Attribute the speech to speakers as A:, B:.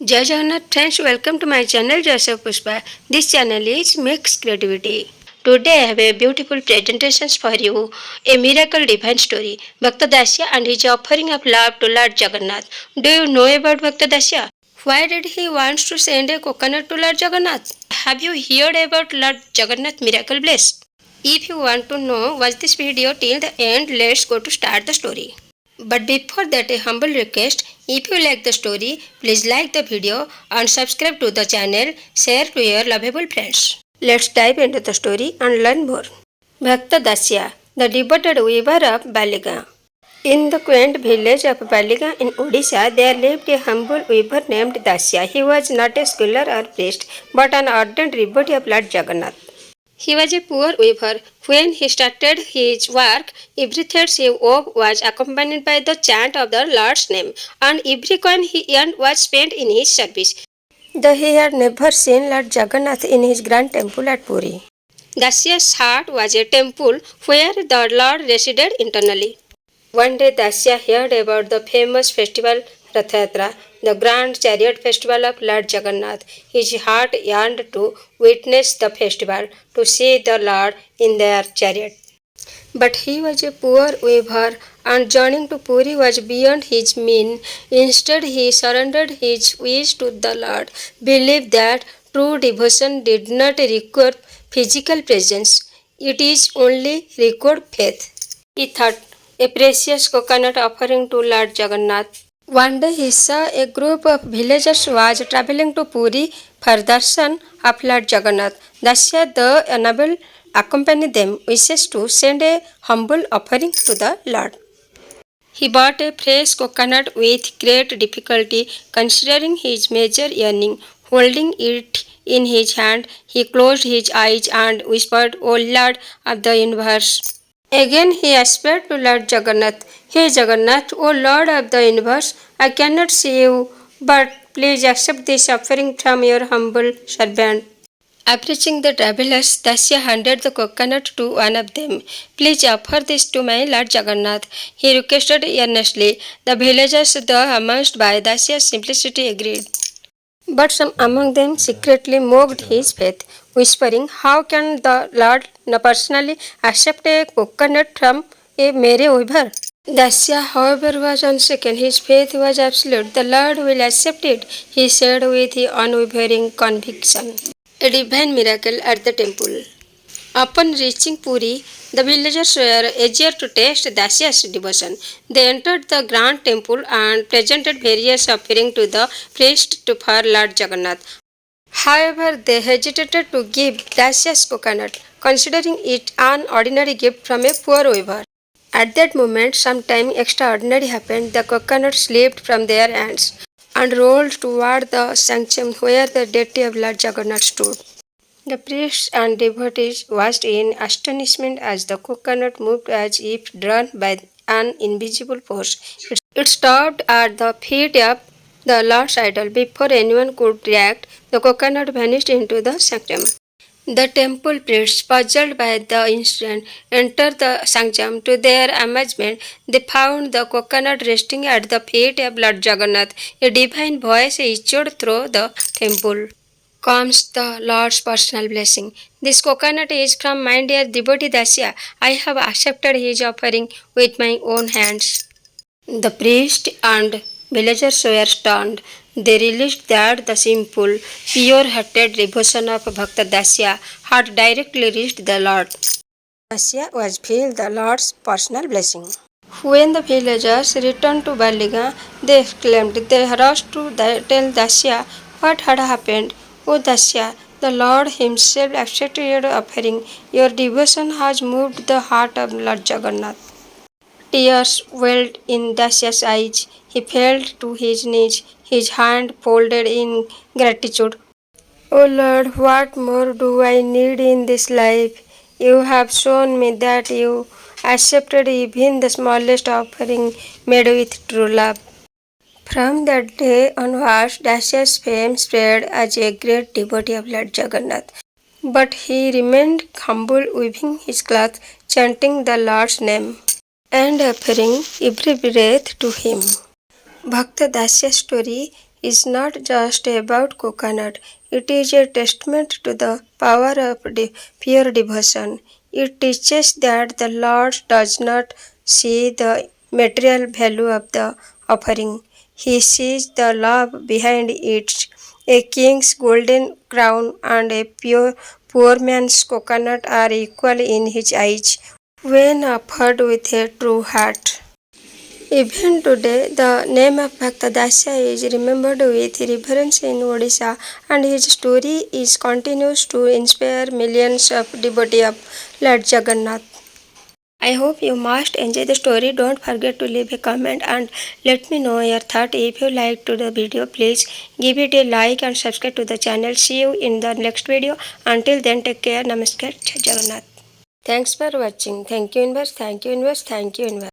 A: Jai Jagannath friends, welcome to my channel Joseph Puspa. This channel is Mixed Creativity. Today I have a beautiful presentation for you, a miracle divine story, Bhakta Dasia and his offering of love to Lord Jagannath. Do you know about Bhakta Dasia? Why did he want to send a coconut to Lord Jagannath? Have you heard about Lord Jagannath miracle bless? If you want to know, watch this video till the end. Let's go to start the story. But before that, a humble request, if you like the story, please like the video and subscribe to the channel, share to your lovable friends. Let's dive into the story and learn more. Bhakta Dasya, the devoted weaver of Baliga. In the quaint village of Baliga in Odisha, there lived a humble weaver named Dasya. He was not a scholar or priest, but an ardent devotee of Lord Jagannath. He was a poor weaver. When he started his work, every thread he wove was accompanied by the chant of the Lord's name, and every coin he earned was spent in his service. Though he had never seen Lord Jagannath in his grand temple at Puri. Dasya's heart was a temple where the Lord resided internally. One day Dasya heard about the famous festival Rath Yatra, the grand chariot festival of Lord Jagannath. His heart yearned to witness the festival, to see the Lord in their chariot. But he was a poor weaver, and journeying to Puri was beyond his means. Instead, he surrendered his wish to the Lord, believed that true devotion did not require physical presence, it is only required faith. He thought, a precious coconut offering to Lord Jagannath. One day he saw a group of villagers was traveling to Puri for darshan of Lord Jagannath. Dasya, the unable, accompanied them, wishes to send a humble offering to the Lord. He bought a fresh coconut with great difficulty, considering his major yearning. Holding it in his hand, he closed his eyes and whispered, O Lord of the universe. Again he aspired to Lord Jagannath. Hey Jagannath, O Lord of the universe, I cannot see you, but please accept this offering from your humble servant. Approaching the travelers, Dasya handed the coconut to one of them. Please offer this to my Lord Jagannath, he requested earnestly. The villagers, though amazed by Dasya's simplicity, agreed. But some among them secretly mocked his faith, whispering, How can the Lord personally accept a coconut from a mere weaver? Dasya, however, was unshaken. His faith was absolute. The Lord will accept it, he said with unwavering conviction. A divine miracle at the temple. Upon reaching Puri, the villagers were eager to test Dasya's devotion. They entered the grand temple and presented various offerings to the priest for Lord Jagannath. However, they hesitated to give Dasya's coconut, considering it an ordinary gift from a poor weaver. At that moment, something extraordinary happened. The coconut slipped from their hands and rolled toward the sanctum where the deity of Lord Jagannath stood. The priests and devotees watched in astonishment as the coconut moved as if drawn by an invisible force. It stopped at the feet of the Lord's idol. Before anyone could react, the coconut vanished into the sanctum. The temple priests, puzzled by the incident, entered the sanctum. To their amazement, they found the coconut resting at the feet of Lord Jagannath. A divine voice issued through the temple. Comes the Lord's personal blessing. This coconut is from my dear devotee Dasya. I have accepted his offering with my own hands. The priest and villagers were stunned. They realized that the simple, pure-hearted devotion of Bhakta Dasia had directly reached the Lord. Dasia was filled the Lord's personal blessing. When the villagers returned to Baliga, they exclaimed. They rushed to tell Dasia what had happened. O Dasya, the Lord Himself accepted your offering. Your devotion has moved the heart of Lord Jagannath. Tears welled in Dasya's eyes. He fell to his knees, his hand folded in gratitude. O Lord, what more do I need in this life? You have shown me that you accepted even the smallest offering made with true love. From that day onwards, Dasya's fame spread as a great devotee of Lord Jagannath. But he remained humble, weaving his cloth, chanting the Lord's name, and offering every breath to him. Bhakta Dasya's story is not just about coconut, it is a testament to the power of pure devotion. It teaches that the Lord does not see the material value of the offering. He sees the love behind it. A king's golden crown and a poor man's coconut are equal in his eyes when offered with a true heart. Even today, the name of Bhakta Dasia is remembered with reverence in Odisha, and his story is continues to inspire millions of devotees of Lord Jagannath. I hope you must enjoy the story. Don't forget to leave a comment and let me know your thought. If you liked the video, please give it a like and subscribe to the channel. See you in the next video. Until then, take care. Namaskar. Jai Jagannath. Thanks for watching. Thank you, Inverse. Thank you, Inverse. Thank you, Inverse.